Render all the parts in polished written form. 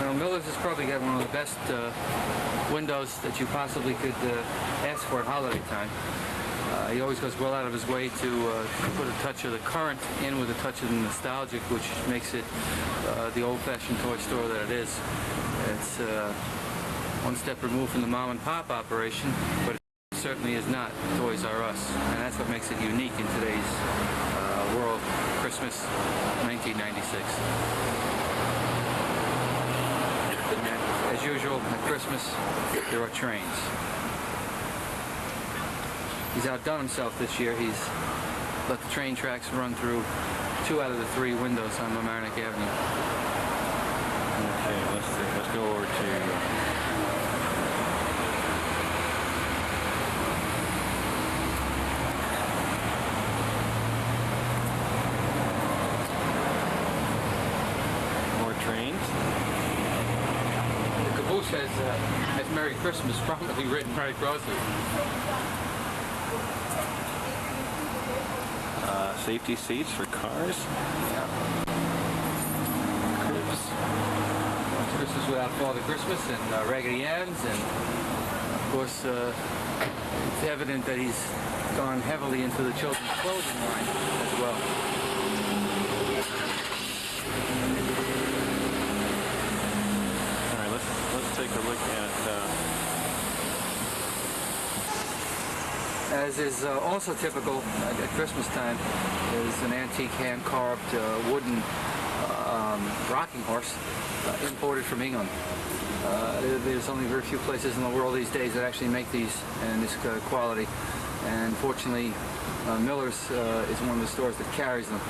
know, Miller's has probably got one of the best windows that you possibly could ask for at holiday time. He always goes well out of his way to put a touch of the current in with a touch of the nostalgic, which makes it the old-fashioned toy store that it is. It's one step removed from the mom-and-pop operation, but it certainly is not Toys R Us, and that's what makes it unique in today's world, Christmas 1996. And as usual, at Christmas, there are trains. He's outdone himself this year. He's let the train tracks run through 2 out of the 3 windows on Mamaroneck Avenue. Okay, let's go over to more trains. The caboose has Merry Christmas prominently written right across it. Safety seats for cars. Yeah. Christmas without Father Christmas and Raggedy Ann's, and of course it's evident that he's gone heavily into the children's clothing line as well. All right, let's take a look at. As is also typical at Christmas time, is an antique hand-carved wooden rocking horse imported from England. There's only very few places in the world these days that actually make these in this quality, and fortunately Miller's is one of the stores that carries them.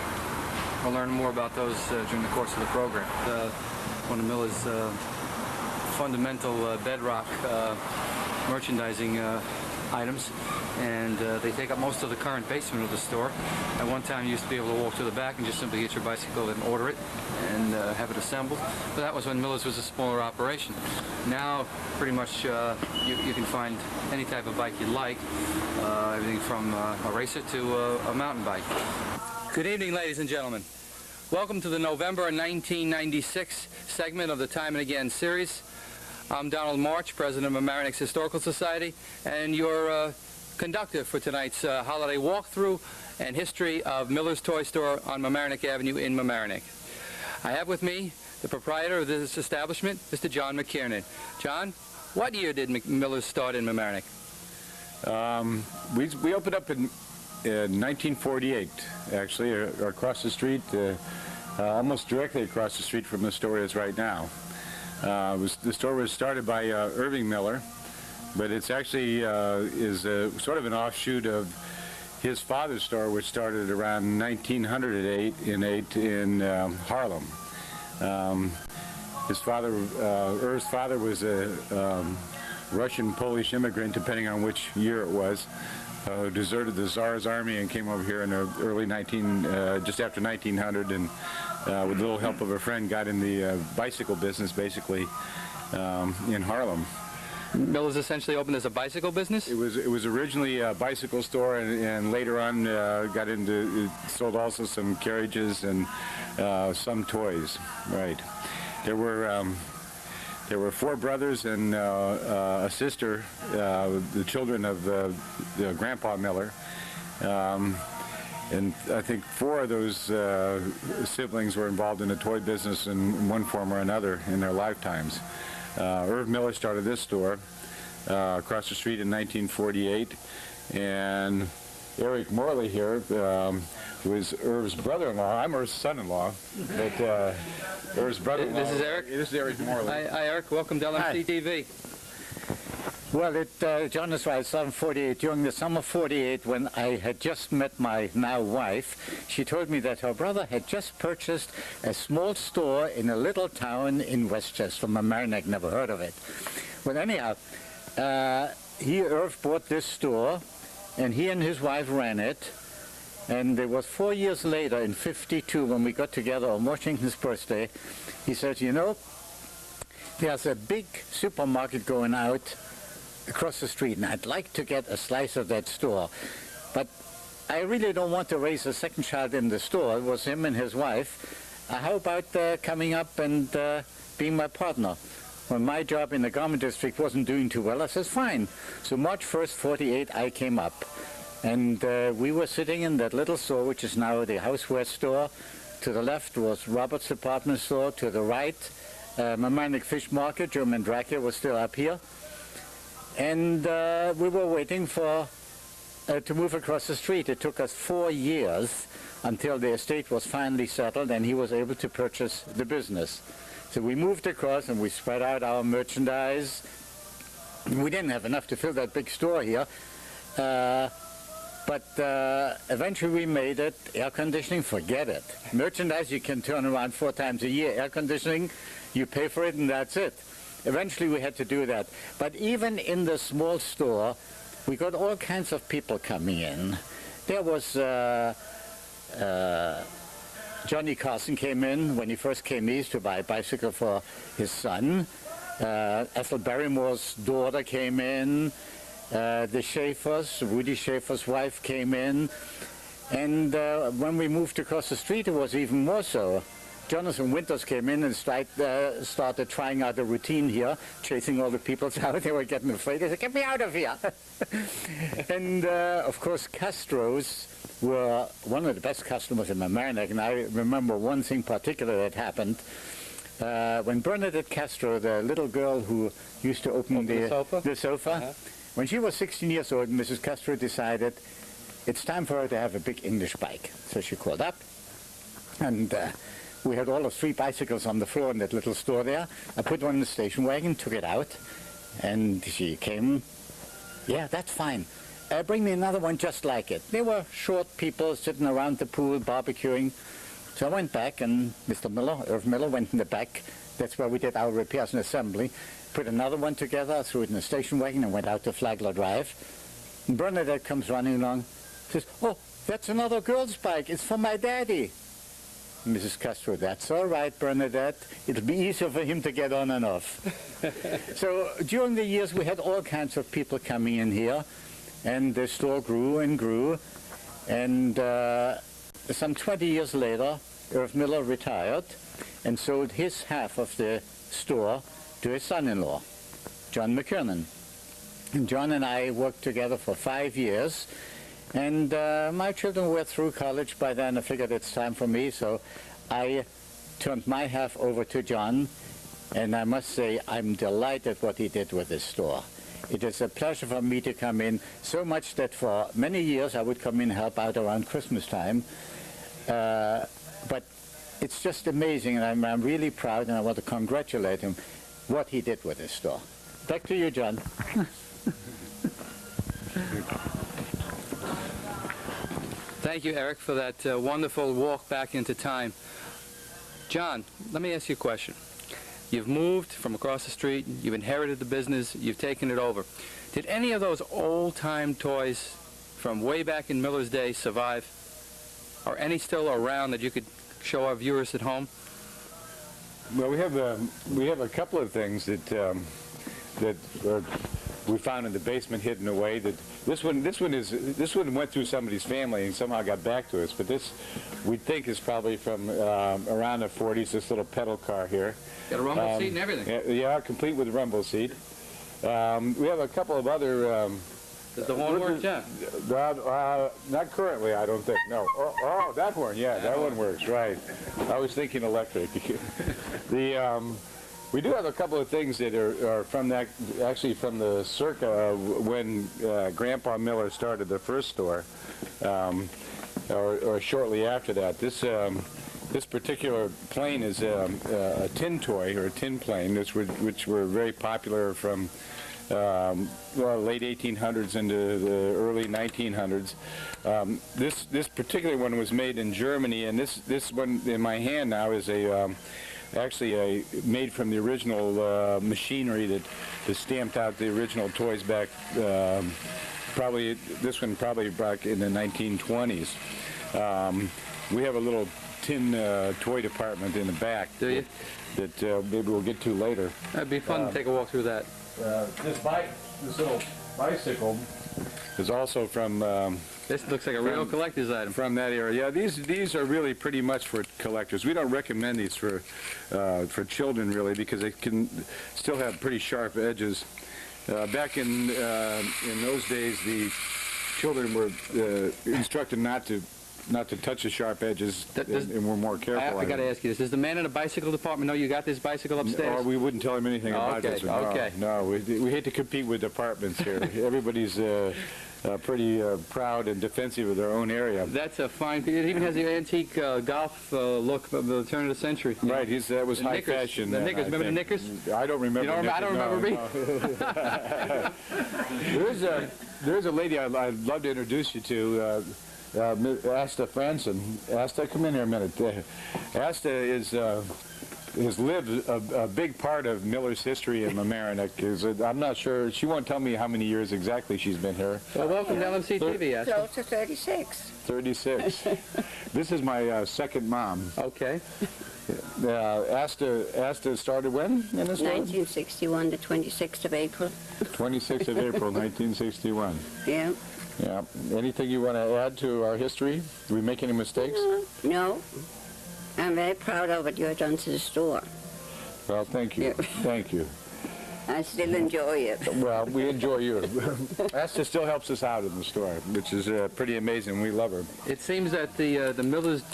We'll learn more about those during the course of the program. One of Miller's fundamental bedrock merchandising items, and they take up most of the current basement of the store. At one time you used to be able to walk to the back and just simply get your bicycle and order it and have it assembled, but that was when Miller's was a smaller operation. Now pretty much you can find any type of bike you like, everything from a racer to a mountain bike. Good evening, ladies and gentlemen. Welcome to the November 1996 segment of the Time and Again series. I'm Donald March, president of Mamaroneck's Historical Society, and your conductor for tonight's holiday walkthrough and history of Miller's Toy Store on Mamaroneck Avenue in Mamaroneck. I have with me the proprietor of this establishment, Mr. John McKiernan. John, what year did Miller's start in Mamaroneck? We opened up in 1948, actually, across the street, almost directly across the street from the store is right now. The store was started by Irving Miller, but it's actually is sort of an offshoot of his father's store, which started around 1908 in Harlem. His father, Irv's father, was a Russian-Polish immigrant, depending on which year it was, who deserted the Tsar's army and came over here in the early just after 1900, and with a little help of a friend, got in the bicycle business, basically, in Harlem. Miller's essentially opened as a bicycle business? It was originally a bicycle store, and later on got into, it sold also some carriages and some toys. Right. There were 4 brothers and a sister, the children of the Grandpa Miller. And I think 4 of those siblings were involved in the toy business in one form or another in their lifetimes. Irv Miller started this store across the street in 1948, and Eric Morley here was Irv's brother-in-law. I'm Irv's son-in-law, but Irv's brother-in-law. This is Eric? This is Eric Morley. Hi, Eric. Welcome to LMC-TV. Well, John is right, summer 48. During the summer 48, when I had just met my now wife, she told me that her brother had just purchased a small store in a little town in Westchester. Mamaroneck, never heard of it. Well, anyhow, Irv bought this store, and he and his wife ran it. And it was 4 years later, in '52, when we got together on Washington's birthday, he said, you know, there's a big supermarket going out across the street, and I'd like to get a slice of that store. But I really don't want to raise a second child in the store. It was him and his wife. how about coming up and being my partner? When my job in the garment district wasn't doing too well, I says, fine. So March 1st, 48, I came up. And we were sitting in that little store, which is now the houseware store. To the left was Robert's department store. To the right, Mamaroneck Fish Market. German Dracula was still up here. And we were waiting for to move across the street. It took us 4 years until the estate was finally settled and he was able to purchase the business. So we moved across and we spread out our merchandise. We didn't have enough to fill that big store here. But eventually we made it. Air conditioning, forget it. Merchandise you can turn around 4 times a year. Air conditioning, you pay for it and that's it. Eventually we had to do that. But even in the small store, we got all kinds of people coming in. There was Johnny Carson came in when he first came east to buy a bicycle for his son. Ethel Barrymore's daughter came in. The Schaefers, Rudy Schaefer's wife came in. And when we moved across the street, it was even more so. Jonathan Winters came in and started trying out a routine here, chasing all the people out. They were getting afraid. They said, get me out of here. And, of course, Castro's were one of the best customers in Mamaroneck. And I remember one thing particular that happened. When Bernadette Castro, the little girl who used to open the sofa, when she was 16 years old, Mrs. Castro decided it's time for her to have a big English bike. So she called up, and we had all of 3 bicycles on the floor in that little store there. I put one in the station wagon, took it out, and she came, yeah, that's fine. Bring me another one just like it. They were short people sitting around the pool, barbecuing. So I went back, and Mr. Miller, Irv Miller, went in the back. That's where we did our repairs and assembly. Put another one together, threw it in the station wagon, and went out to Flagler Drive. And Bernadette comes running along, says, oh, that's another girl's bike. It's for my daddy. Mrs. Castro, that's all right, Bernadette. It'll be easier for him to get on and off. So during the years, we had all kinds of people coming in here, and the store grew and grew. And some 20 years later, Irv Miller retired and sold his half of the store to his son-in-law, John McKernan. And John and I worked together for 5 years. And my children were through college by then. I figured it's time for me, so I turned my half over to John. And I must say, I'm delighted what he did with this store. It is a pleasure for me to come in, so much that for many years I would come in and help out around Christmas time. But it's just amazing, and I'm really proud, and I want to congratulate him what he did with this store. Back to you, John. Thank you, Eric, for that wonderful walk back into time. John, let me ask you a question. You've moved from across the street, you've inherited the business, you've taken it over. Did any of those old-time toys from way back in Miller's day survive? Are any still around that you could show our viewers at home? Well, we have a couple of things that we found in the basement hidden away. That this one went through somebody's family and somehow got back to us. But this, we think, is probably from around the 40s. This little pedal car here. Got a rumble seat and everything. Yeah, complete with rumble seat. We have a couple of other. Does the horn work, John? Not currently, I don't think. No. Oh, that horn. Yeah, that one works. Right. I was thinking electric. We do have a couple of things that are from that, actually from the circa when Grandpa Miller started the first store, or shortly after that. This particular plane is a tin toy, or a tin plane, which were very popular from late 1800s into the early 1900s. This particular one was made in Germany, and this one in my hand now is actually made from the original machinery that stamped out the original toys back. This one probably back in the 1920s. We have a little tin toy department in the back. Do you? That maybe we'll get to later. That'd be fun to take a walk through that. This little bicycle is also from This looks like a real collector's item. From that era. Yeah, these are really pretty much for collectors. We don't recommend these for children, really, because they can still have pretty sharp edges. Back in those days, the children were instructed not to touch the sharp edges, and were more careful. I got to ask you this. Does the man in the bicycle department know you got this bicycle upstairs? Or we wouldn't tell him anything about this. Okay. No, we hate to compete with departments here. Everybody's pretty proud and defensive of their own area. That's a fine. It even has the antique golf look of the turn of the century. Right, that was high fashion. The then, knickers, remember the knickers? I don't remember. You don't remember? I don't remember me. There's a lady I'd love to introduce you to. Asta Franson. Asta, come in here a minute. Asta has lived a big part of Miller's history in Mamaroneck. I'm not sure. She won't tell me how many years exactly she's been here. Well, welcome to LMC-TV, Asta. Close to 36. 36. This is my second mom. Okay. Asta started when in this world? 1961, the 26th of April. 26th of April, 1961. Yeah. Yeah. Anything you want to add to our history? Did we make any mistakes? No. I'm very proud of what you have done to the store. Well, thank you. Yeah. Thank you. I still enjoy it. Well, we enjoy you. Asta still helps us out in the store, which is pretty amazing. We love her. It seems that the Miller's,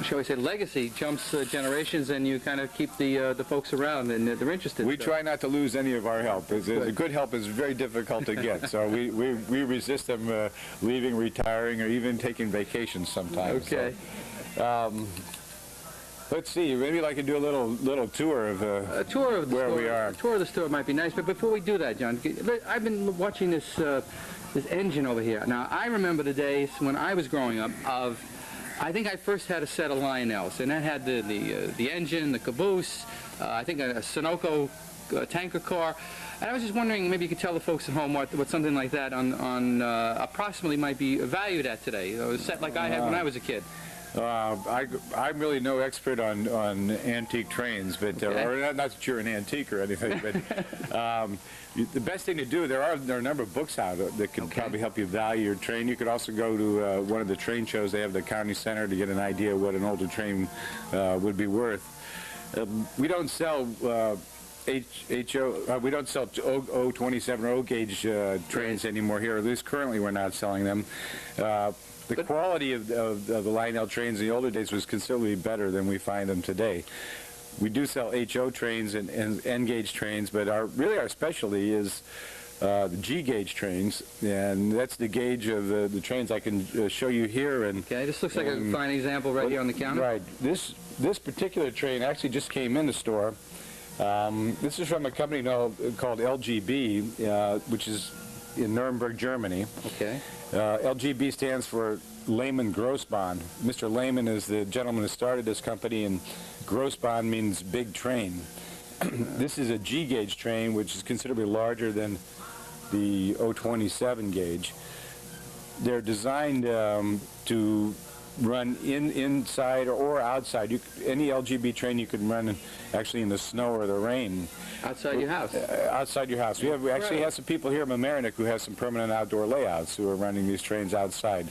shall we say, legacy jumps generations, and you kind of keep the folks around, and they're interested. We try not to lose any of our help. The good help is very difficult to get, so we resist them leaving, retiring, or even taking vacations sometimes. Okay. So, let's see. Maybe I could do a little tour of a tour of the where store. we are. A tour of the store might be nice, but before we do that, John, I've been watching this engine over here. Now, I remember the days when I was growing up of. I think I first had a set of Lionels, and that had the engine, the caboose, I think a Sunoco tanker car. And I was just wondering, maybe you could tell the folks at home what something like that on approximately might be valued at today. A set like I had when I was a kid. I'm really no expert on antique trains, but or not that you're an antique or anything, but the best thing to do, there are a number of books out that can probably help you value your train. You could also go to one of the train shows. They have the county center to get an idea of what an older train would be worth. We don't sell we don't sell O27 or O gauge trains anymore here. At least currently, we're not selling them. The quality of the Lionel trains in the older days was considerably better than we find them today. We do sell HO trains and N-gauge trains, but really our specialty is the G-gauge trains, and that's the gauge of the trains I can show you here. And okay, this looks like a fine example right here on the counter. Right. This particular train actually just came in the store. This is from a company called LGB, which is in Nuremberg, Germany. Okay. LGB stands for Lehman Grossbahn. Mr. Lehman is the gentleman who started this company, and Grossbahn means big train. This is a G-gauge train, which is considerably larger than the O27 gauge. They're designed to run inside or outside. Any LGB train you can run actually in the snow or the rain. Outside your house? Outside your house. We actually have some people here in Mamaroneck who have some permanent outdoor layouts who are running these trains outside.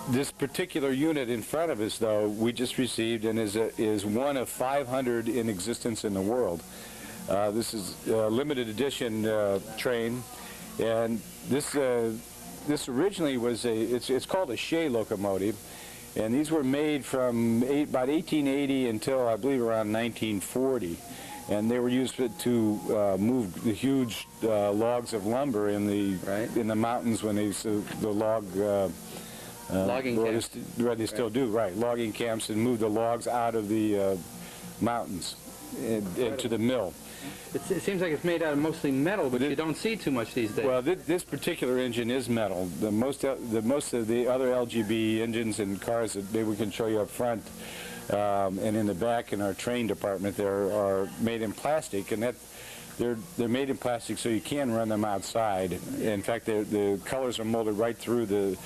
This particular unit in front of us, though, we just received and is one of 500 in existence in the world. This is a limited edition train, and this originally was it's called a Shea locomotive, and these were made from about 1880 until I believe around 1940, and they were used to move the huge logs of lumber in the mountains when the logging camps. They still do, right? Logging camps, and move the logs out of the mountains and to the mill. It seems like it's made out of mostly metal, but you don't see too much these days. Well, this particular engine is metal. Most of the other LGB engines and cars that we can show you up front and in the back in our train department are made in plastic, and they're made in plastic so you can run them outside. In fact, the colors are molded right through the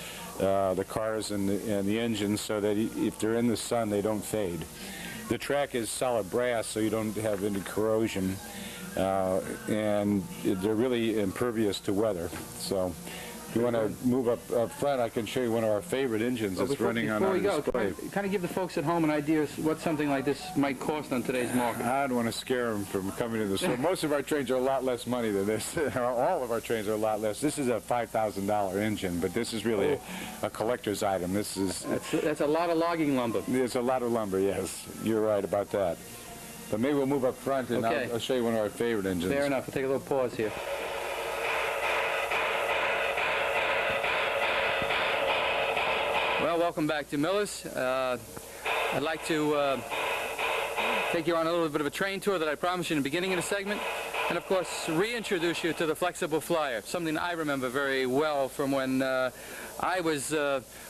cars and the engines so that if they're in the sun, they don't fade. The track is solid brass, so you don't have any corrosion, and they're really impervious to weather. So you want to move up front, I can show you one of our favorite engines that's running on our display. Kind of give the folks at home an idea of what something like this might cost on today's market. I don't want to scare them from coming to the store. Most of our trains are a lot less money than this. All of our trains are a lot less. This is a $5,000 engine, but this is really a collector's item. This is That's a lot of logging lumber. It's a lot of lumber, yes. You're right about that. But maybe we'll move up front and Okay. I'll show you one of our favorite engines. Fair enough. We'll take a little pause here. Well, welcome back to Miller's. I'd like to take you on a little bit of a train tour that I promised you in the beginning of the segment, and of course reintroduce you to the flexible flyer, something I remember very well from when I was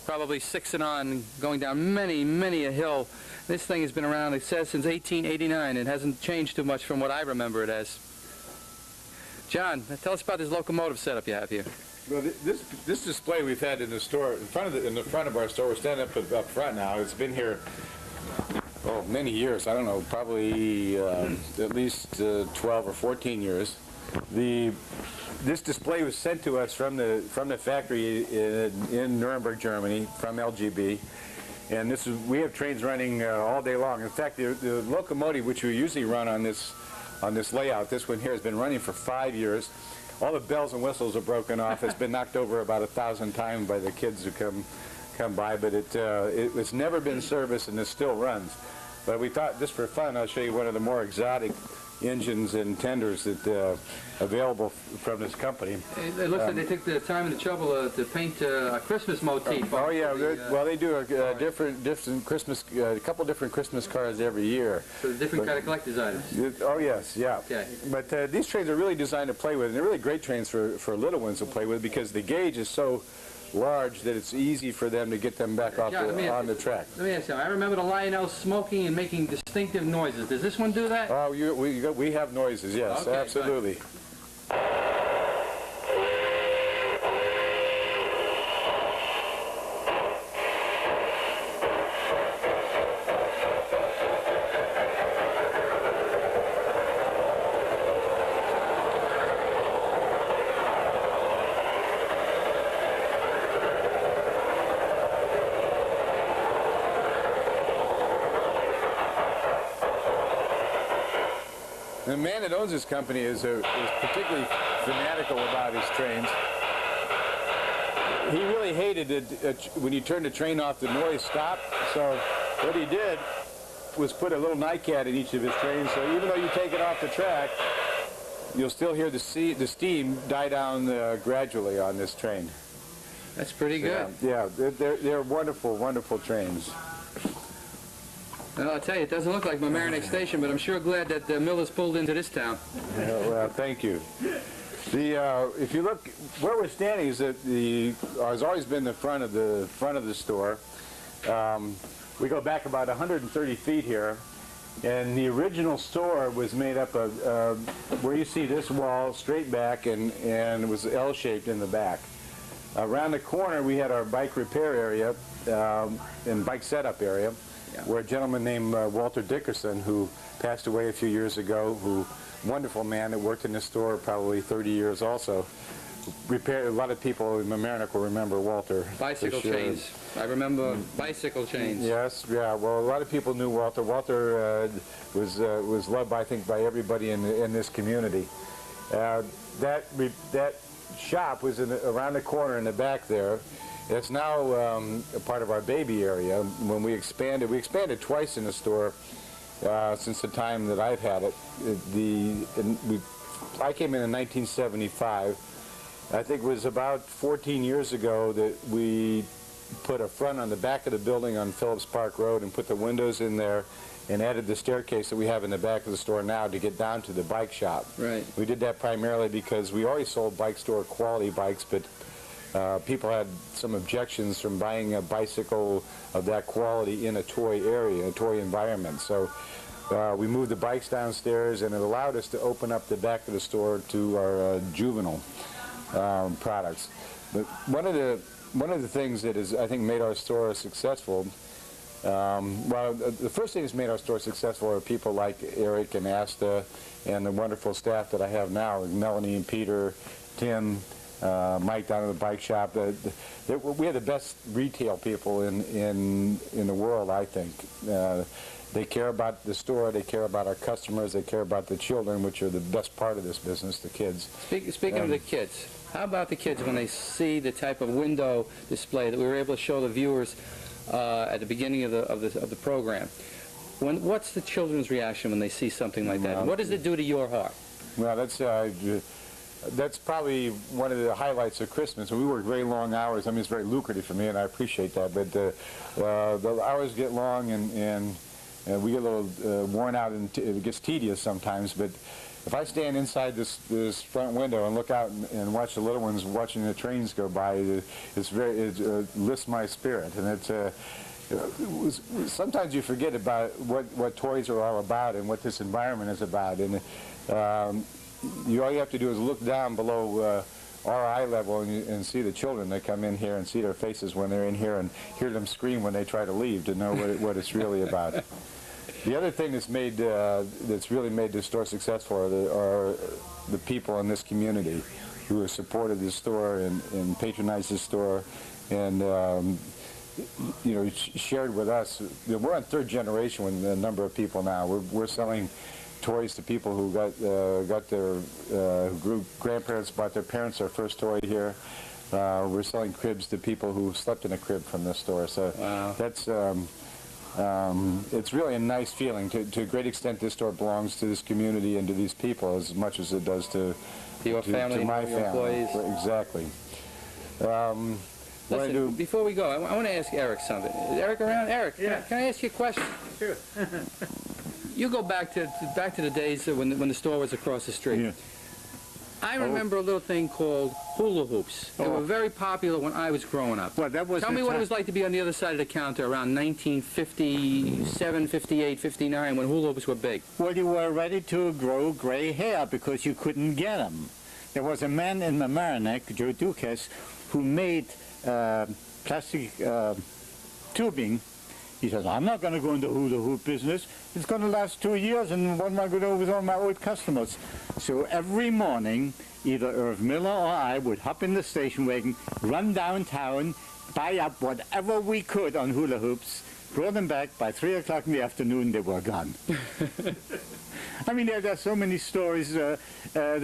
probably 6 and on, going down many a hill. This thing has been around, it says, since 1889. It hasn't changed too much from what I remember it as. John, tell us about this locomotive setup you have here. Well, this display we've had in the store, in the front of our store, we're standing up front now. It's been here, many years. I don't know, probably at least 12 or 14 years. This display was sent to us from the factory in Nuremberg, Germany, from LGB. And we have trains running all day long. In fact, the locomotive which we usually run on this layout, this one here, has been running for 5 years. All the bells and whistles are broken off. It's been knocked over about 1,000 times by the kids who come by, but it's never been serviced, and it still runs. But we thought, just for fun, I'll show you one of the more exotic engines and tenders that available from this company. It looks like they took the time and the trouble to paint a Christmas motif. Oh yeah, well they do a different Christmas, a couple different Christmas cards every year. So different kind of collector's items. Oh yes, yeah. Okay. But these trains are really designed to play with, and they're really great trains for little ones to play with because the gauge is so large that it's easy for them to get them back off on the track. Let me ask you, I remember the Lionel smoking and making distinctive noises. Does this one do that? Oh, we have noises, yes, Okay, absolutely. The man that owns this company is particularly fanatical about his trains. He really hated it when you turned the train off, the noise stopped. So what he did was put a little nightcat in each of his trains. So even though you take it off the track, you'll still hear the steam die down gradually on this train. That's pretty good. Yeah, they're wonderful, wonderful trains. Well, I'll tell you, it doesn't look like Mamaroneck Station, but I'm sure glad that Miller's pulled into this town. Well, thank you. If you look where we're standing, is that has always been the front of the store. We go back about 130 feet here, and the original store was made up of where you see this wall straight back, and it was L-shaped in the back. Around the corner, we had our bike repair area and bike setup area. Yeah. Where a gentleman named Walter Dickerson, who passed away a few years ago, wonderful man that worked in this store probably 30 years also. A lot of people in Mamaroneck will remember Walter. Bicycle chains. I remember bicycle chains. Yes, yeah. Well, a lot of people knew Walter. Walter was loved, I think, by everybody in this community. That shop was around the corner in the back there. It's now a part of our baby area. When we expanded twice in the store since the time that I've had it. I came in 1975. I think it was about 14 years ago that we put a front on the back of the building on Phillips Park Road and put the windows in there and added the staircase that we have in the back of the store now to get down to the bike shop. Right. We did that primarily because we always sold bike store quality bikes, but people had some objections from buying a bicycle of that quality in a toy area, a toy environment. So we moved the bikes downstairs, and it allowed us to open up the back of the store to our juvenile products. But one of the things that has, I think, made our store successful. The first thing that's made our store successful are people like Eric and Asta and the wonderful staff that I have now, Melanie and Peter, Tim. Mike down at the bike shop. We have the best retail people in the world, I think. They care about the store, they care about our customers, they care about the children, which are the best part of this business, the kids. Speaking of the kids, how about the kids when they see the type of window display that we were able to show the viewers at the beginning of the program? What's the children's reaction when they see something like that? What does it do to your heart? Well, that's probably one of the highlights of Christmas. We work very long hours. I mean, it's very lucrative for me, and I appreciate that. But the hours get long, and we get a little worn out, and it gets tedious sometimes. But if I stand inside this front window and look out and watch the little ones watching the trains go by, it lifts my spirit. And sometimes you forget about what toys are all about and what this environment is about. And all you have to do is look down below our eye level and see the children that come in here and see their faces when they're in here and hear them scream when they try to leave to know what it's really about. The other thing that's really made this store successful are the people in this community who have supported this store and patronized this store and shared with us. We're on third generation with a number of people now. We're selling toys to people who got their grandparents bought their parents their first toy here. We're selling cribs to people who slept in a crib from this store. So wow. That's it's really a nice feeling. To a great extent, this store belongs to this community and to these people as much as it does to your family, to my and your family. Employees. Exactly. Listen, before we go, I want to ask Eric something. Is Eric around? Eric, yeah. Can I ask you a question? Sure. You go back to the days when the store was across the street. Yeah. I remember a little thing called hula hoops. They were very popular when I was growing up. Well, that was Tell me what it was like to be on the other side of the counter around 1957, 58, 59 when hula hoops were big. Well, you were ready to grow gray hair because you couldn't get them. There was a man in Mamaroneck, Joe Dukas, who made plastic tubing. He says, I'm not going to go into hula hoop business. It's going to last 2 years, and what am I going to do with all my old customers? So every morning, either Irv Miller or I would hop in the station wagon, run downtown, buy up whatever we could on hula hoops, brought them back. By 3 o'clock in the afternoon, they were gone. I mean, there are so many stories. The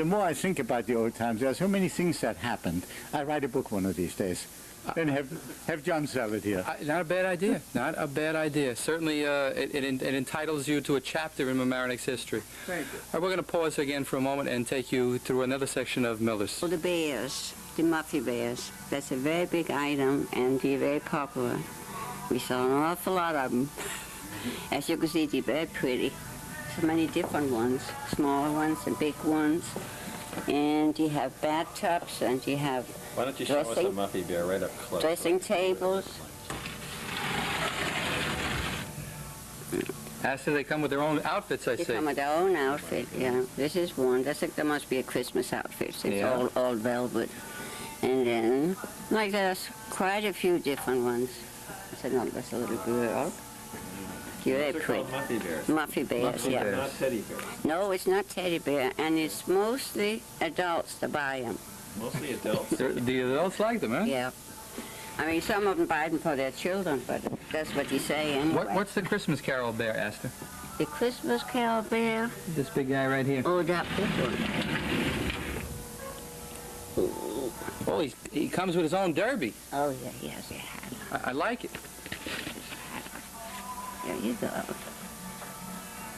more I think about the old times, there are so many things that happened. I'll write a book one of these days. And have John sell it here. Not a bad idea. Not a bad idea. Certainly, it entitles you to a chapter in Mamaroneck's history. Thank you. All right, we're going to pause again for a moment and take you through another section of Miller's. The bears, the Muffy bears. That's a very big item and they're very popular. We sell an awful lot of them. As you can see, they're very pretty. So many different ones, smaller ones and big ones. And you have bathtubs and you have Why don't you show us a Muffy bear right up close? dressing tables. After they come with their own outfits, I They see. come with their own outfit, yeah. This is one. That must be a Christmas outfit. It's Yeah. all velvet. And then, like there's quite a few different ones. That's a little girl. You're very They're pretty. called Muffy bears. Muffy bears, Muffy yeah. bears. Not teddy bears. No, it's not teddy bear, and it's mostly adults that buy them. Mostly adults. The adults like them, huh? Yeah. I mean, some of them buy them for their children, but that's what you say anyway. What's the Christmas Carol bear, Astor? The Christmas Carol bear? This big guy right here. Oh, that big one. Oh, he comes with his own derby. Oh, yeah, yes, he had. I like it. There you go.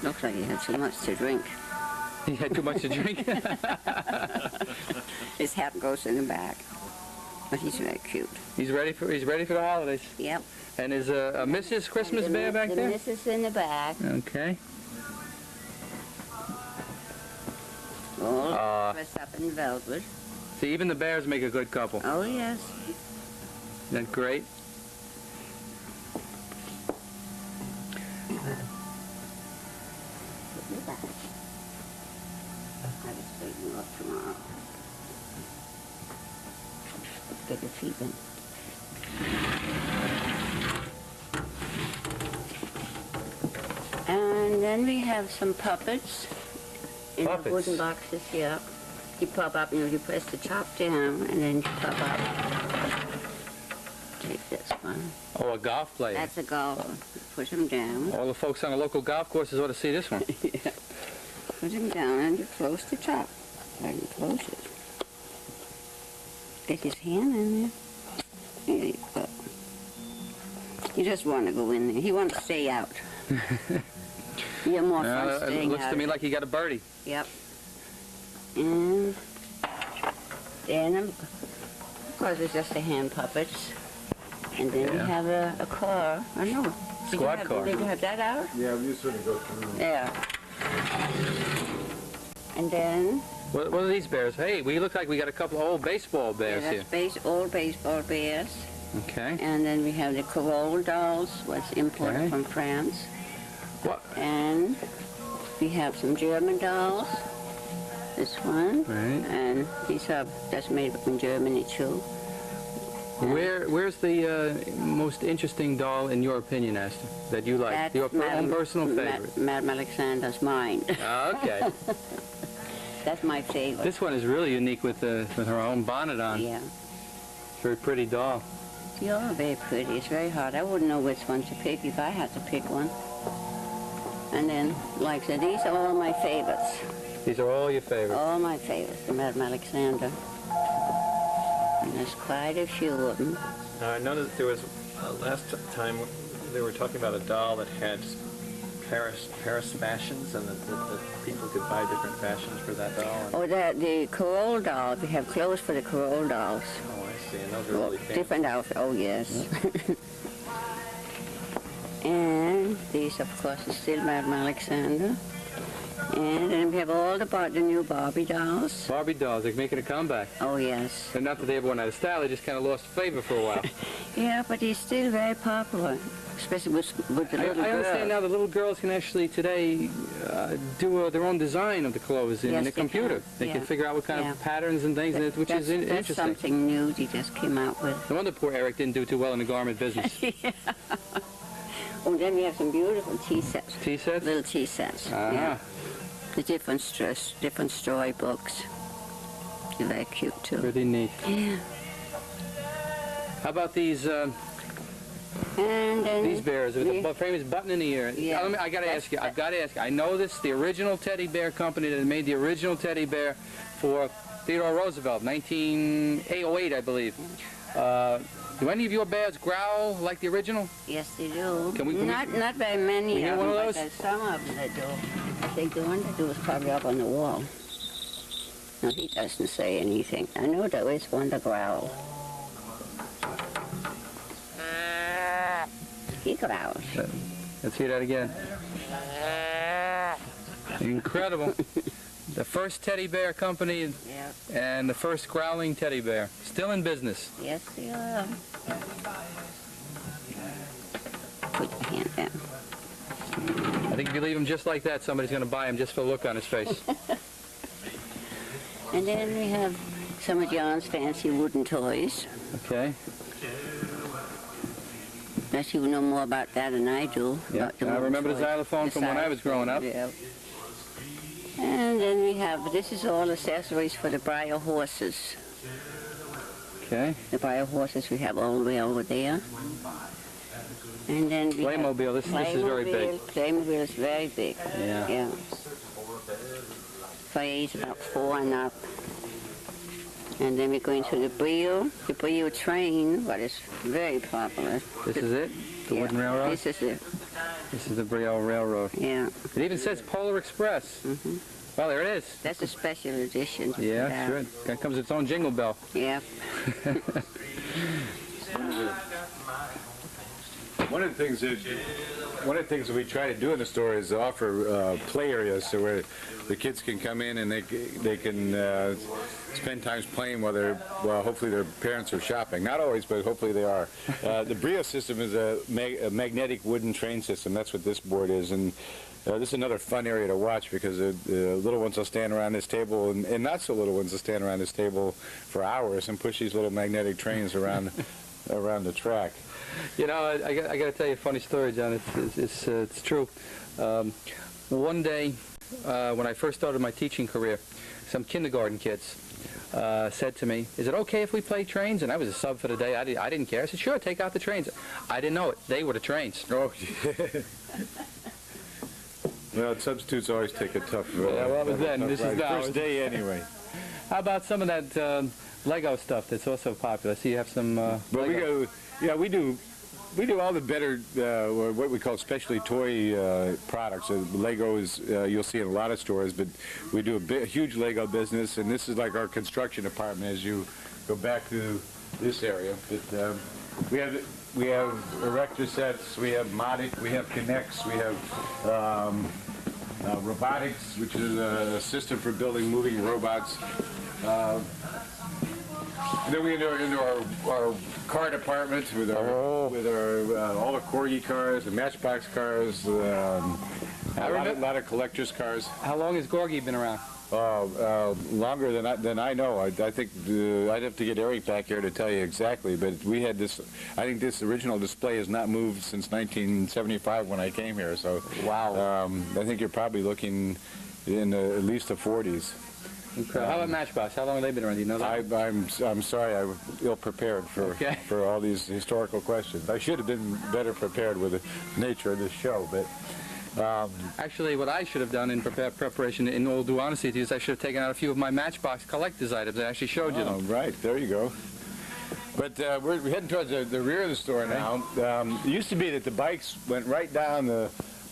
Looks like he had too much to drink. He had too much to drink. His hat goes in the back. But he's very cute. He's ready for the holidays. Yep. And is a Mrs. Christmas And the bear back the there? missus in the back. Okay. All dressed up in velvet. See, even the bears make a good couple. Oh, yes. Isn't that great? Put me back. I will straighten you up tomorrow. Get your feet in. And then we have some puppets in the Puppets? wooden boxes here. He pop up, you press the top down, and then you pop up. Take this one. Oh, a golf player. That's a golfer. Push him down. All the folks on the local golf courses ought to see this one. Yeah. Put him down, and you close the top. I can close it. Get his hand in there. There you go. You just want to go in there. He wants to stay out. You're more fun It staying looks out. to me like you got a birdie. Yep. And then, of course, it's just the hand puppets. And then we Yeah. have a car. I know. Squad car. Did you have that out? Yeah, we just sort of go through. Yeah. And then, What are these bears? Hey, we look like we got a couple of old baseball bears yeah, here. that's old baseball bears. Okay. And then we have the Carole dolls, what's imported Okay. from France. What? And we have some German dolls. This one. Right. And these are just made in Germany too. Where's the most interesting doll in your opinion, Astor, that you like? That's Your own personal favorite? Madam Alexander's mine. Oh, okay. That's my favorite. This one is really unique with her own bonnet on. Yeah. Very pretty doll. You're very pretty. It's very hard. I wouldn't know which one to pick if I had to pick one. And then, like I said, these are all my favorites. These are all your favorites. All my favorites, the Madam Alexander. And there's quite a few of them. Now, I noticed there was, last time, they were talking about a doll that had Paris fashions, and that people could buy different fashions for that doll. And, Oh, the Carole doll. We have clothes for the Carole dolls. oh, I see. And those are really fancy. Different outfits. Oh, yes. And these, of course, is still Madam Alexander. And then we have all the new Barbie dolls. Barbie dolls, they're making a comeback. Oh, yes. And not that they ever went out of style, they just kind of lost flavor for a while. Yeah, but he's still very popular, especially with the little I girls. understand now the little girls can actually today do their own design of the clothes in Yes, the they computer. can. They can Yeah. figure out what kind Yeah. of patterns and things, which is That's interesting. something new they just came out with. No wonder poor Eric didn't do too well in the garment business. Oh, then we have some beautiful tea sets. Tea sets? Little tea sets. Uh-huh. Yeah. The different storybooks. They're very cute, too. Pretty neat. Yeah. How about these And then bears with the famous button in the ear? Yeah. I gotta ask you. I've got to ask you. I know this. The original teddy bear company that made the original teddy bear for Theodore Roosevelt, 1908, I believe. Do any of your bears growl like the original? Yes, they do. Can we- not very many we hear of one them, of but those? there's some of them that do. I think the one that do is probably up on the wall. No, he doesn't say anything. I know there is one that growls. He growls. Let's hear that again. Incredible. The first teddy bear company Yeah. and the first growling teddy bear. Still in business. Yes, they are. Put your hand down. I think if you leave him just like that, somebody's going to buy him just for the look on his face. And then we have some of John's fancy wooden toys. Okay. Unless you know more about that than I do. Yeah. about the I wooden remember the toys. xylophone from when I was growing up. Yeah. And then we have, this is all accessories for the Briar horses. Okay. The Briar horses we have all the way over there. And then we have Playmobil. This is very big. Playmobil is very big. Yeah. Yeah. For age about 4 and up. And then we're going to the Brio train, what is very popular. This is it? The Yeah, wooden railroad? This is it, This is the Brio Railroad. yeah. It even says Polar Express. Well, there it is. That's a special edition. Yeah, Yeah. sure. That comes with its own jingle bell. Yeah. One of the things that we try to do in the store is offer play areas so where the kids can come in and they can spend times playing while hopefully their parents are shopping. Not always, but hopefully they are. The Brio system is a magnetic wooden train system. That's what this board is, and this is another fun area to watch because the little ones will stand around this table and not so little ones will stand around this table for hours and push these little magnetic trains around the track. You know, I got to tell you a funny story, John. It's true. One day, when I first started my teaching career, some kindergarten kids said to me, "Is it okay if we play trains?" And I was a sub for the day. I didn't care. I said, "Sure, take out the trains." I didn't know it. They were the trains. Oh, yeah. Well, substitutes always take a tough. Yeah, well, but then this is now. First day anyway. How about some of that Lego stuff that's also popular? I see you have some. But Lego. we do all the better, or what we call specialty toy products. Lego is, you'll see in a lot of stores, but we do a huge Lego business, and this is like our construction department as you go back to this area. But we have erector sets, we have Modic, we have Connects, we have robotics, which is a system for building moving robots. And then we into our car department with our all the Corgi cars, the Matchbox cars, a lot of collectors' cars. How long has Gorgie been around? Longer than I know. I think I'd have to get Eric back here to tell you exactly. But we had this. I think this original display has not moved since 1975 when I came here. So wow. I think you're probably looking in at least the 40s. Okay. How about Matchbox? How long have they been around? Do you know that? I'm sorry, I was ill-prepared for all these historical questions. I should have been better prepared with the nature of this show, but... Actually, what I should have done in preparation, in all due honesty, is I should have taken out a few of my Matchbox collector's items. I actually showed you them. Right, there you go. But we're heading towards the rear of the store now. It used to be that the bikes went right down the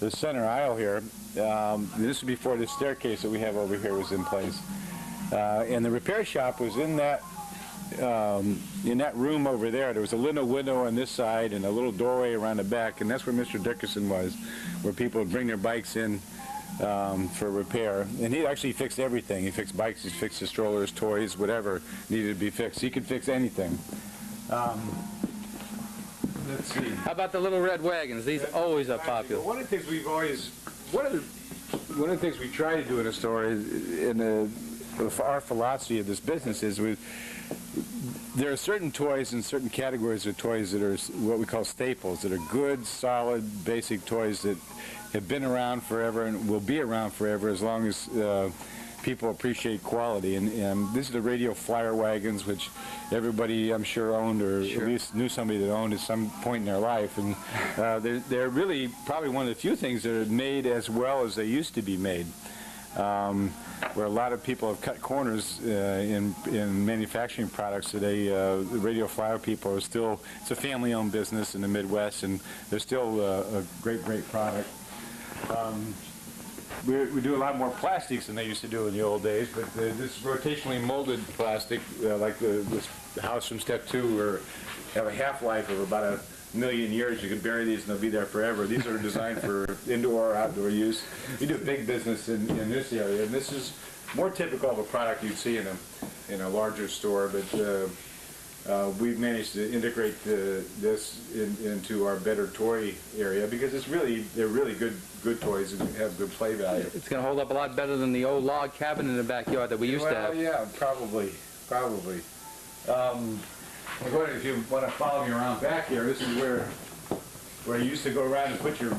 center aisle here. This is before the staircase that we have over here was in place. And the repair shop was in that room over there. There was a little window on this side and a little doorway around the back, and that's where Mr. Dickerson was, where people would bring their bikes in for repair. And he actually fixed everything. He fixed bikes, he fixed the strollers, toys, whatever needed to be fixed. He could fix anything. Let's see. How about the little red wagons? These always are popular. One of the things one of the things we try to do in a store is, our philosophy of this business is there are certain toys and certain categories of toys that are what we call staples, that are good, solid, basic toys that have been around forever and will be around forever as long as people appreciate quality. And this is the radio flyer wagons, which everybody, I'm sure, owned or at least knew somebody that owned at some point in their life. And they're really probably one of the few things that are made as well as they used to be made. Where a lot of people have cut corners in manufacturing products today. The radio flyer people are still, it's a family-owned business in the Midwest, and they're still a great product. We do a lot more plastics than they used to do in the old days, but this rotationally molded plastic, like this house from Step 2, have a half-life of about 1 million years. You can bury these and they'll be there forever. These are designed for indoor or outdoor use. We do big business in this area, and this is more typical of a product you'd see in a larger store, but we've managed to integrate this into our better toy area because they're really good toys and have good play value. It's going to hold up a lot better than the old log cabin in the backyard that we used to have. Yeah, probably. If you want to follow me around back here, this is where you used to go around and put your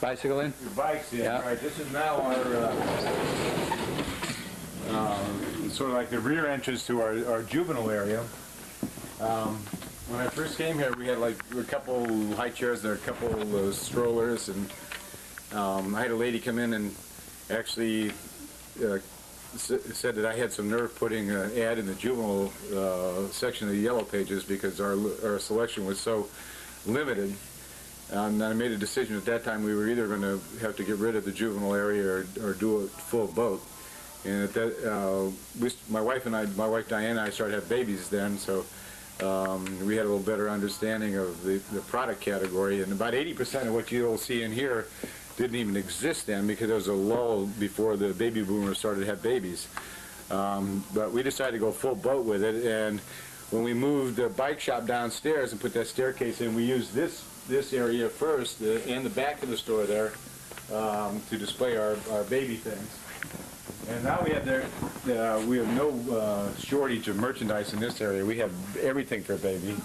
bicycle in? Your bikes in. Yeah. Right. This is now our sort of like the rear entrance to our juvenile area. When I first came here, we had like a couple high chairs there, a couple strollers, and I had a lady come in and actually said that I had some nerve putting an ad in the juvenile section of the Yellow Pages because our selection was so limited. And I made a decision at that time we were either going to have to get rid of the juvenile area or do a full boat. And at that, my wife Diane and I started to have babies then, so we had a little better understanding of the product category. And about 80% of what you'll see in here didn't even exist then because there was a lull before the baby boomers started to have babies. But we decided to go full boat with it, and when we moved the bike shop downstairs and put that staircase in, we used this area first and the back of the store there to display our baby things. And now we have no shortage of merchandise in this area. We have everything for baby,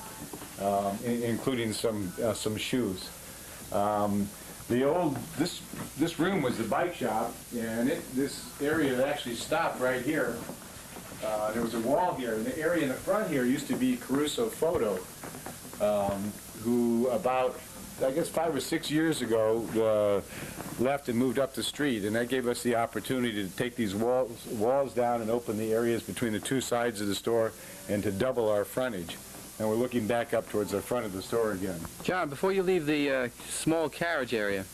including some shoes. this room was the bike shop, and this area actually stopped right here. There was a wall here, and the area in the front here used to be Caruso Photo, who about, I guess, 5 or 6 years ago left and moved up the street, and that gave us the opportunity to take these walls down and open the areas between the two sides of the store and to double our frontage. And we're looking back up towards the front of the store again. John, before you leave the small carriage area,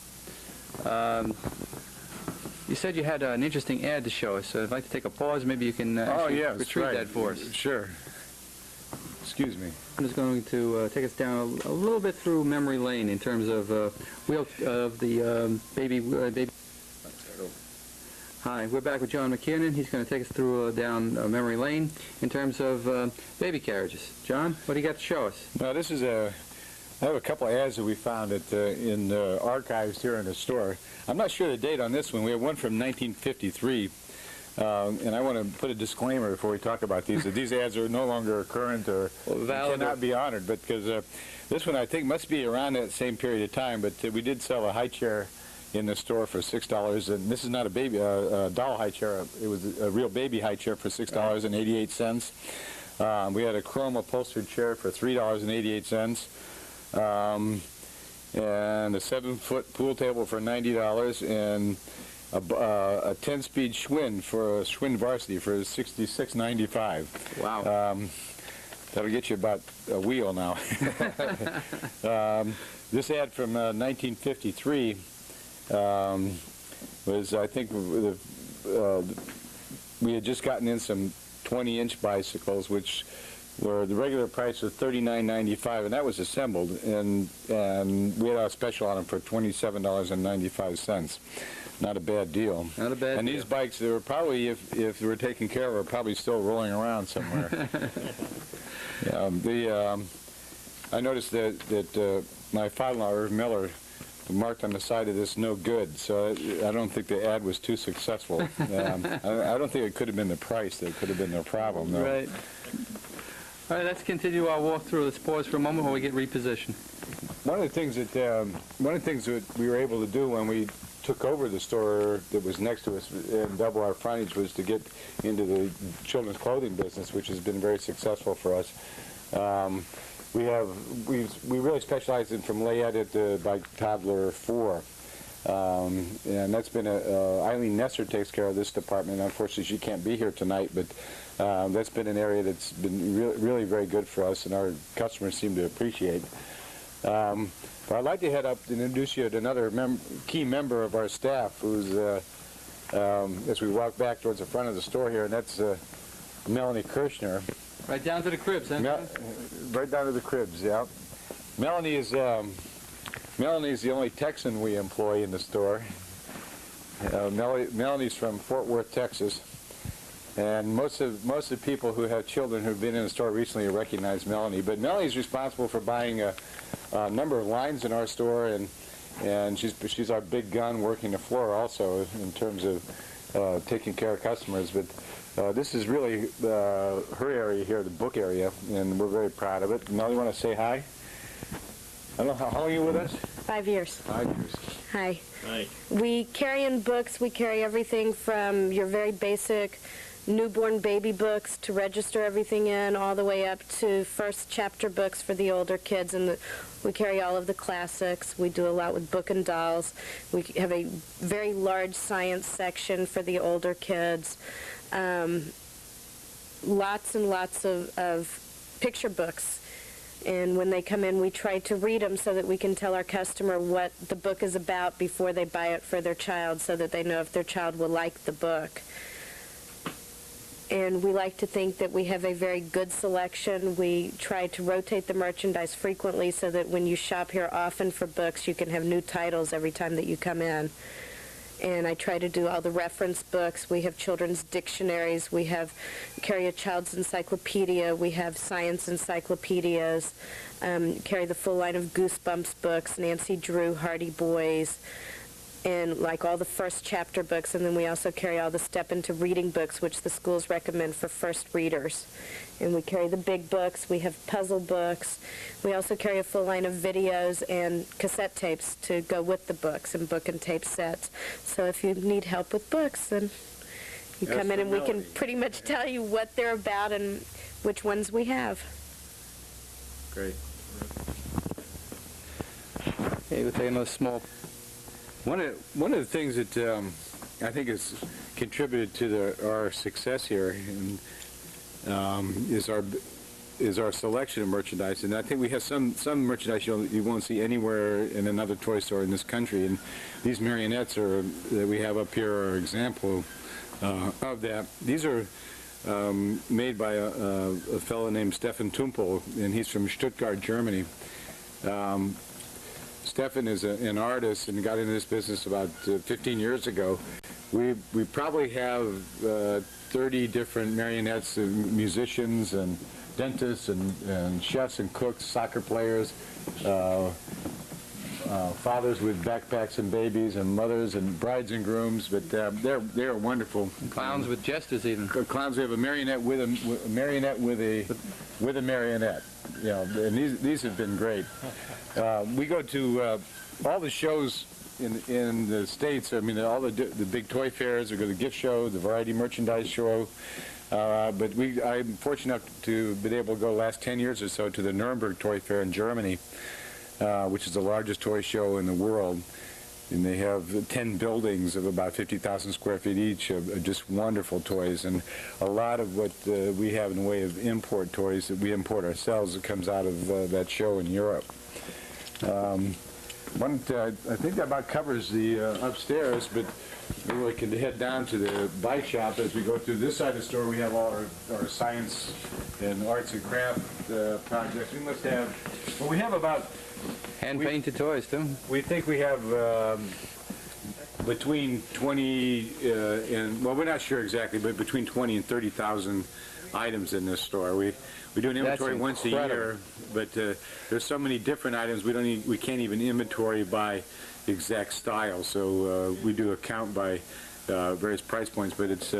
you said you had an interesting ad to show us. So I'd like to take a pause. Maybe you can retrieve that for us. Sure. Excuse me. I'm just going to take us down a little bit through memory lane in terms of baby. Hi, we're back with John McKiernan. He's going to take us through down memory lane in terms of baby carriages. John, what do you got to show us? Now, this is I have a couple of ads that we found in the archives here in the store. I'm not sure the date on this one. We have one from 1953. And I want to put a disclaimer before we talk about these, that these ads are no longer current or cannot be honored, but because this one I think must be around that same period of time, but we did sell a high chair in the store for $6, and this is not a baby doll high chair. It was a real baby high chair for $6.88. We had a chrome upholstered chair for $3.88, and a 7-foot pool table for $90, and a 10-speed Schwinn for Schwinn Varsity for $66.95. Wow. That'll get you about a wheel now. This ad from 1953 was, I think, we had just gotten in some 20-inch bicycles, which were the regular price of $39.95, and that was assembled, and we had a special on them for $27.95. Not a bad deal. Not a bad deal. And these bikes, they were probably, if they were taken care of, were probably still rolling around somewhere. I noticed that my father-in-law, Irv Miller, marked on the side of this "no good," so I don't think the ad was too successful. I don't think it could have been the price that could have been the problem. No. Right. All right, let's continue our walkthrough. Let's pause for a moment while we get repositioned. One of the things that we were able to do when we took over the store that was next to us and double our frontage was to get into the children's clothing business, which has been very successful for us. We really specialize in from layette by toddler 4, and that's been Eileen Nesser takes care of this department. Unfortunately, she can't be here tonight, but that's been an area that's been really very good for us, and our customers seem to appreciate. But I'd like to head up and introduce you to another key member of our staff, who's as we walk back towards the front of the store here, and that's Melanie Kirshner. Right down to the cribs, huh? Right down to the cribs, yeah. Melanie is the only Texan we employ in the store. Melanie's from Fort Worth, Texas, and most of the people who have children who've been in the store recently recognize Melanie. But Melanie's responsible for buying a number of lines in our store, and she's our big gun working the floor also in terms of taking care of customers. But this is really her area here, the book area, and we're very proud of it. Mel, you want to say hi? I don't know, how long are you with us? 5 years. 5 years. Hi. Hi. We carry in books. We carry everything from your very basic newborn baby books to register everything in, all the way up to first chapter books for the older kids, and we carry all of the classics. We do a lot with book and dolls. We have a very large science section for the older kids. Lots and lots of picture books. And when they come in, we try to read them so that we can tell our customer what the book is about before they buy it for their child, so that they know if their child will like the book. And we like to think that we have a very good selection. We try to rotate the merchandise frequently so that when you shop here often for books, you can have new titles every time that you come in. And I try to do all the reference books. We have children's dictionaries. We carry a child's encyclopedia. We have science encyclopedias. Carry the full line of Goosebumps books, Nancy Drew, Hardy Boys. and like all the first chapter books, and then we also carry all the step into reading books, which the schools recommend for first readers. And we carry the big books, we have puzzle books, we also carry a full line of videos and cassette tapes to go with the books, and book and tape sets. So if you need help with books, then you come in and we can pretty much tell you what they're about and which ones we have. Great. Okay, we'll take another small. One of the things that I think has contributed to our success here is our selection of merchandise, and I think we have some merchandise you won't see anywhere in another toy store in this country. And these marionettes that we have up here are an example of that. These are made by a fellow named Stefan Tumpel, and he's from Stuttgart, Germany. Stefan is an artist and got into this business about 15 years ago. We probably have 30 different marionettes, musicians and dentists and chefs and cooks, soccer players, fathers with backpacks and babies, and mothers and brides and grooms. But they're wonderful. Clowns with jesters, even. Clowns. We have a marionette with a marionette with a marionette. You know, and these have been great. We go to all the shows in the States. I mean, all the big toy fairs. We go to the gift show, the variety merchandise show. But I'm fortunate enough to be able to go the last 10 years or so to the Nuremberg Toy Fair in Germany, which is the largest toy show in the world. And they have 10 buildings of about 50,000 square feet each of just wonderful toys. And a lot of what we have in the way of import toys that we import ourselves that comes out of that show in Europe. I think that about covers the upstairs, but we can head down to the bike shop. As we go through this side of the store, we have all our science and arts and craft projects. We must have, well, we have about... Hand-painted toys, too. We think we have between 20 and, well, we're not sure exactly, but between 20 and 30,000 items in this store. We do an inventory once a year, but there's so many different items we can't even inventory by exact style. So we do a count by various price points, but it's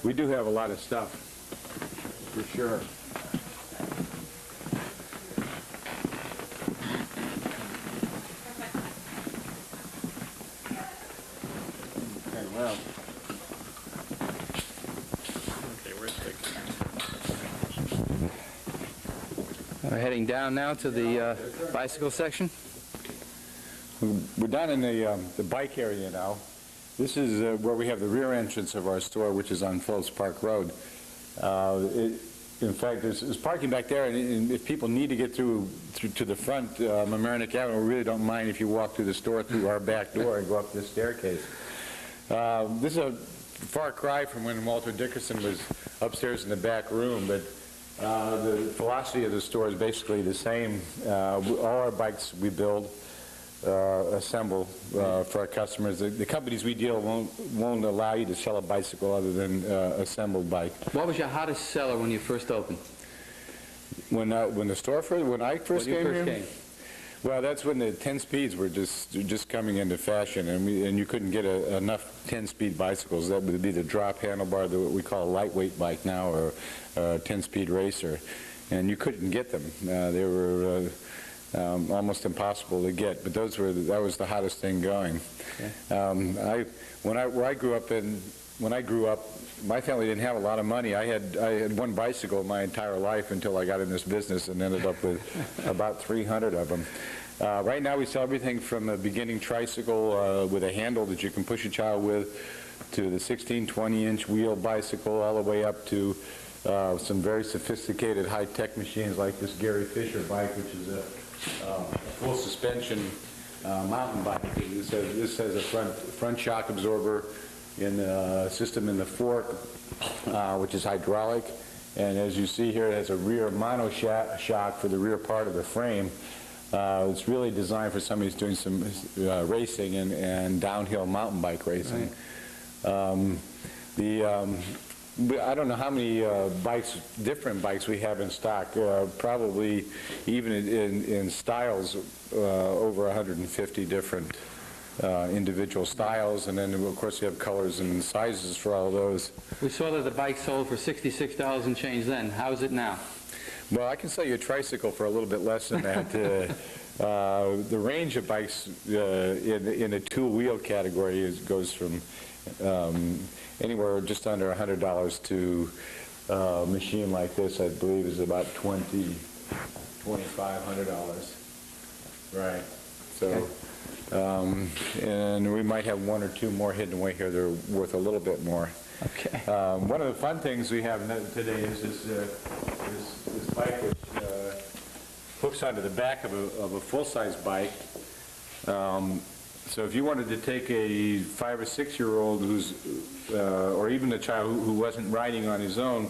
we do have a lot of stuff for sure. We're heading down now to the bicycle section. We're down in the bike area now. This is where we have the rear entrance of our store, which is on Phillips Park Road. In fact, there's parking back there, and if people need to get through to the front, Mamaroneck Avenue, we really don't mind if you walk through the store through our back door and go up this staircase. This is a far cry from when Walter Dickerson was upstairs in the back room, but the philosophy of the store is basically the same. All our bikes we build, assemble for our customers. The companies we deal won't allow you to sell a bicycle other than assembled bike. What was your hottest seller when you first opened? When I first came here? Well, that's when the 10 speeds were just coming into fashion, and you couldn't get enough 10-speed bicycles. That would be the drop handlebar, what we call a lightweight bike now, or a 10-speed racer, and you couldn't get them. They were almost impossible to get, but that was the hottest thing going. Okay. When I grew up, my family didn't have a lot of money. I had one bicycle my entire life until I got in this business and ended up with about 300 of them. Right now we sell everything from a beginning tricycle with a handle that you can push a child with, to the 16, 20-inch wheel bicycle, all the way up to some very sophisticated high-tech machines like this Gary Fisher bike, which is a full suspension mountain bike. This has a front shock absorber in the system in the fork, which is hydraulic, and as you see here, it has a rear mono shock for the rear part of the frame. It's really designed for somebody who's doing some racing and downhill mountain bike racing. Right. I don't know how many different bikes we have in stock. Probably even in styles over 150 different individual styles, and then of course you have colors and sizes for all those. We saw that the bike sold for $66 and change then. How's it now? Well, I can sell you a tricycle for a little bit less than that. The range of bikes in a two-wheel category goes from anywhere just under $100 to a machine like this, I believe, is about $2,500. Right. So, and we might have one or two more hidden away here that are worth a little bit more. Okay. One of the fun things we have today is this bike which hooks onto the back of a full-size bike. So if you wanted to take a 5 or 6-year-old who's, or even a child who wasn't riding on his own,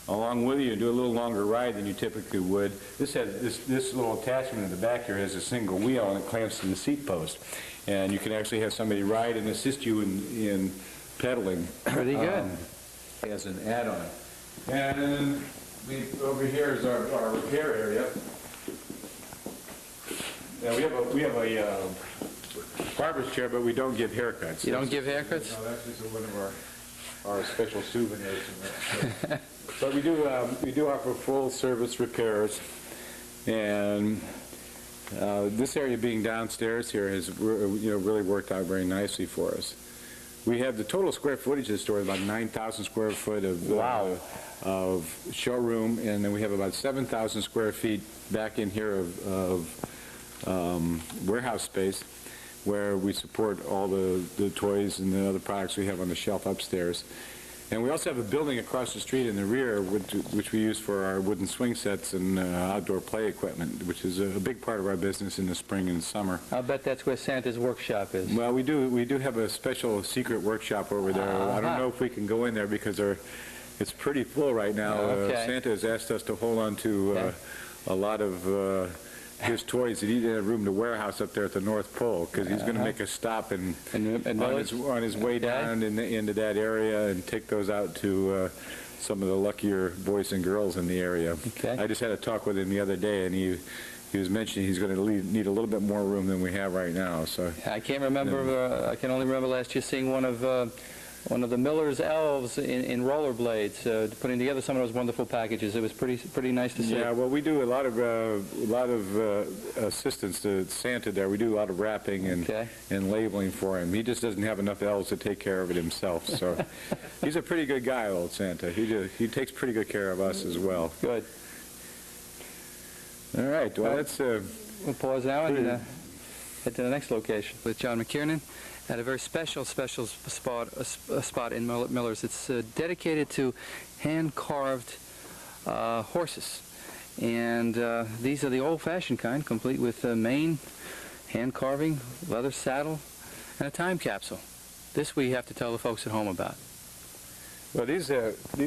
along with you and do a little longer ride than you typically would, this little attachment in the back here has a single wheel and it clamps to the seat post. And you can actually have somebody ride and assist you in pedaling. Pretty good. As an add-on. And over here is our repair area. Now we have a barber's chair, but we don't give haircuts. You don't give haircuts? No, that's just one of our special souvenirs. But we do offer full service repairs, and this area being downstairs here has really worked out very nicely for us. We have the total square footage of the store is about 9,000 square foot of showroom, and then we have about 7,000 square feet back in here of warehouse space, where we support all the toys and the other products we have on the shelf upstairs. And we also have a building across the street in the rear, which we use for our wooden swing sets and outdoor play equipment, which is a big part of our business in the spring and summer. I'll bet that's where Santa's workshop is. Well, we do have a special secret workshop over there. I don't know if we can go in there because it's pretty full right now. Okay. Santa has asked us to hold on to a lot of his toys that he didn't have room to warehouse up there at the North Pole, because he's going to make a stop on his way down into that area and take those out to some of the luckier boys and girls in the area. Okay. I just had a talk with him the other day, and he was mentioning he's going to need a little bit more room than we have right now. So I can't remember. I can only remember last year seeing one of the Miller's elves in rollerblades, putting together some of those wonderful packages. It was pretty nice to see. Yeah, well, we do a lot of assistance to Santa there. We do a lot of wrapping and labeling for him. He just doesn't have enough elves to take care of it himself. So he's a pretty good guy, old Santa. He takes pretty good care of us as well. Good. All right. Well, that's we'll pause now and head to the next location with John McKiernan at a very special spot in Miller's. It's dedicated to hand-carved horses, and these are the old-fashioned kind, complete with mane, hand carving, leather saddle, and a time capsule. This we have to tell the folks at home about. well, these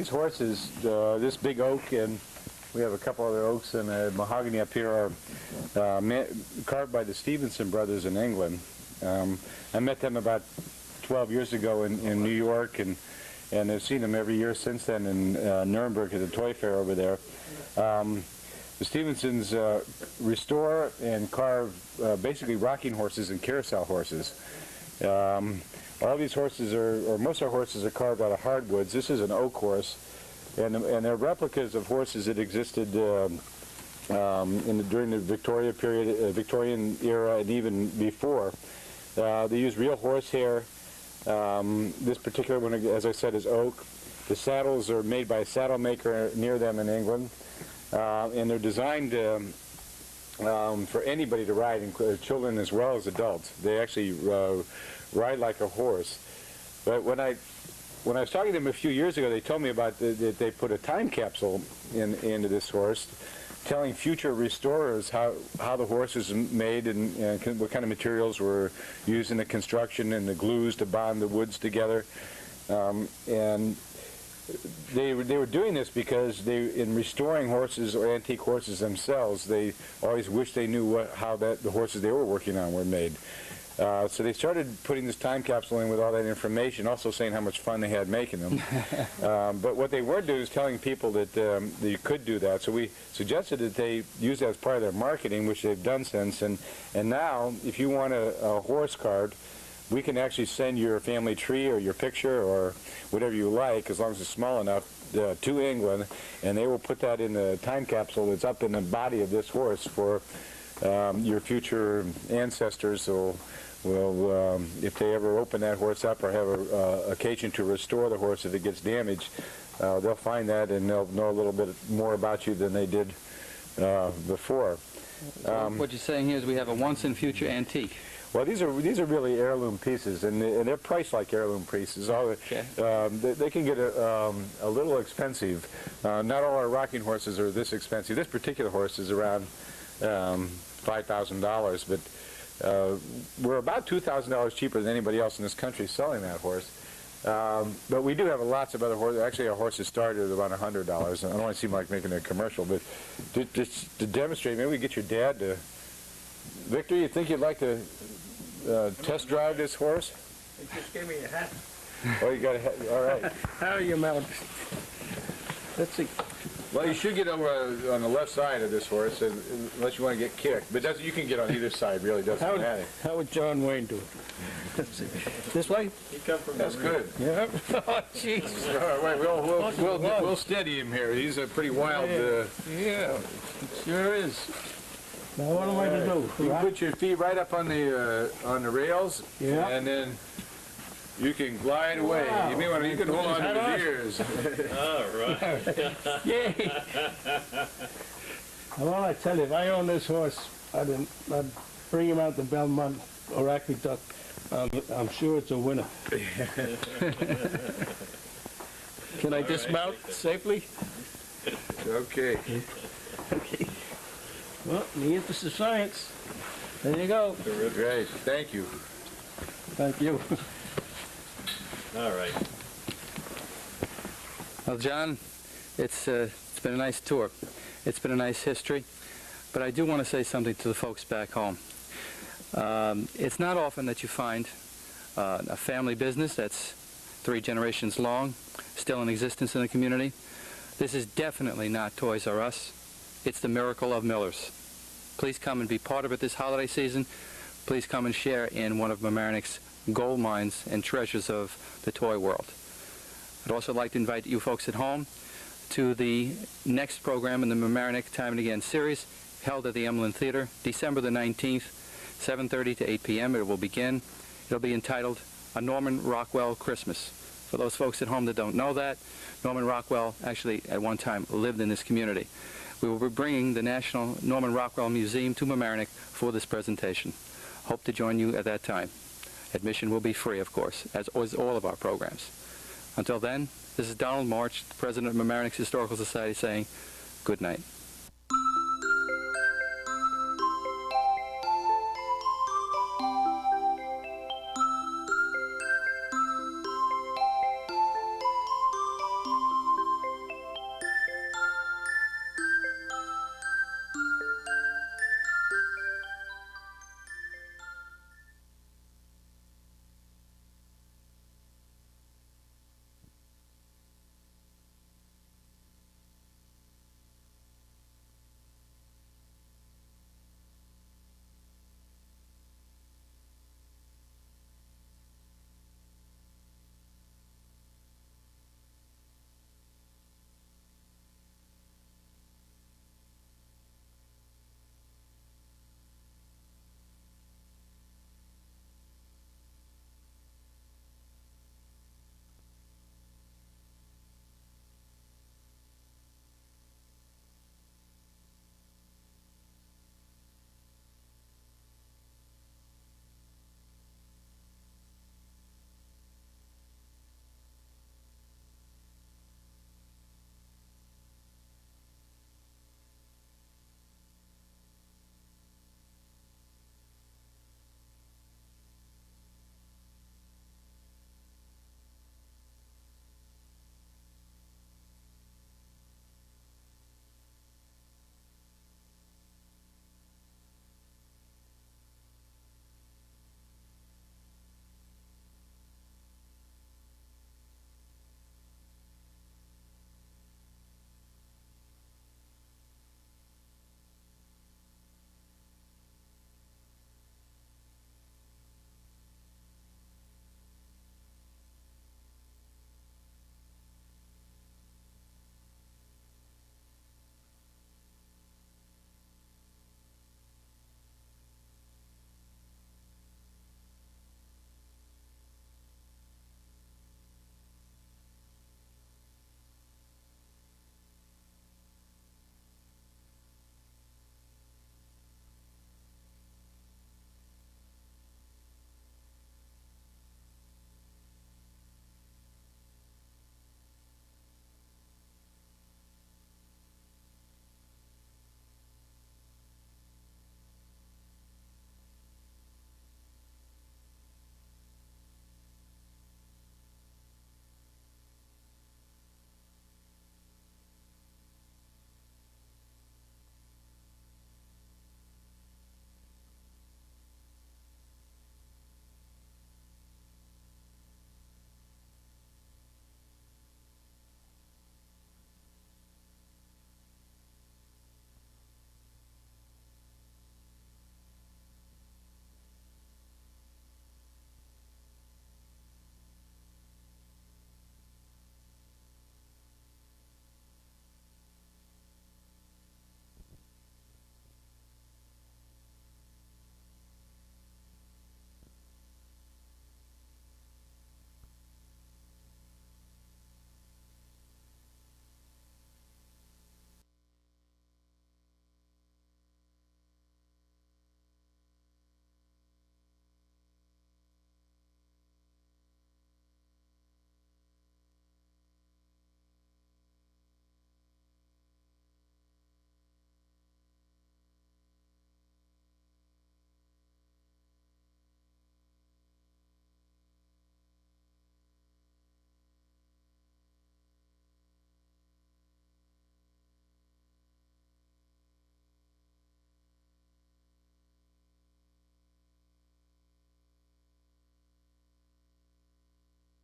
horses, this big oak, and we have a couple other oaks and a mahogany up here, are carved by the Stevenson brothers in England. I met them about 12 years ago in New York, and I've seen them every year since then in Nuremberg at the toy fair over there. The Stevensons restore and carve basically rocking horses and carousel horses. All these horses or most of our horses are carved out of hardwoods. This is an oak horse, and they're replicas of horses that existed during the Victorian era, and even before. They use real horsehair. This particular one, as I said, is oak. The saddles are made by a saddle maker near them in England, and they're designed for anybody to ride, children as well as adults. They actually ride like a horse. But when I was talking to them a few years ago, they told me about that they put a time capsule into this horse, telling future restorers how the horse is made and what kind of materials were used in the construction and the glues to bond the woods together. And they were doing this because in restoring horses or antique horses themselves, they always wished they knew how the horses they were working on were made. So they started putting this time capsule in with all that information, also saying how much fun they had making them. But what they were doing is telling people that you could do that. So we suggested that they use that as part of their marketing, which they've done since. And now, if you want a horse card, we can actually send your family tree or your picture or whatever you like, as long as it's small enough, to England, and they will put that in the time capsule that's up in the body of this horse for your future ancestors will, if they ever open that horse up or have a occasion to restore the horse if it gets damaged, they'll find that and they'll know a little bit more about you than they did before. What you're saying here is we have a once-and-future antique. Well, these are really heirloom pieces, and they're priced like heirloom pieces. Okay. They can get a little expensive. Not all our rocking horses are this expensive. This particular horse is around $5,000, but we're about $2,000 cheaper than anybody else in this country selling that horse. But we do have lots of other horses. Actually, our horses started at about $100. I don't want to seem like making a commercial, but to demonstrate, maybe we get your dad to... Victor, you think you'd like to test drive this horse? They just gave me a hat. Oh, you got a hat. All right. How are you, Mount? Let's see. Well, you should get over on the left side of this horse, unless you want to get kicked. But you can get on either side, really. Doesn't matter. How would John Wayne do? Let's see. This way? That's good. Yeah. Oh, jeez. All right, we'll steady him here. He's a pretty wild... Yeah, sure is. Now what am I to do? You can put your feet right up on the rails, Yeah. and then you can glide away. Wow. You can hold on to the ears. Yay! Well, I tell you, if I owned this horse, I'd bring him out to Belmont or Aqueduct. I'm sure it's a winner. Can I dismount safely? Okay. Okay. Well, in the interest of science, there you go. Great. Thank you. Thank you. All right. Well, John, it's been a nice tour. It's been a nice history. But I do want to say something to the folks back home. It's not often that you find a family business that's 3 generations long, still in existence in the community. This is definitely not Toys R Us. It's the miracle of Millers. Please come and be part of it this holiday season. Please come and share in one of Mamaronec's gold mines and treasures of the toy world. I'd also like to invite you folks at home to the next program in the Mamaroneck Time and Again series, held at the Emlyn Theater, December the 19th, 7:30 to 8 p.m. It will begin. It'll be entitled A Norman Rockwell Christmas. For those folks at home that don't know that, Norman Rockwell actually at one time lived in this community. We will be bringing the National Norman Rockwell Museum to Mamaroneck for this presentation. Hope to join you at that time. Admission will be free, of course, as all of our programs. Until then, this is Donald March, the President of Mamaroneck's Historical Society, saying good night.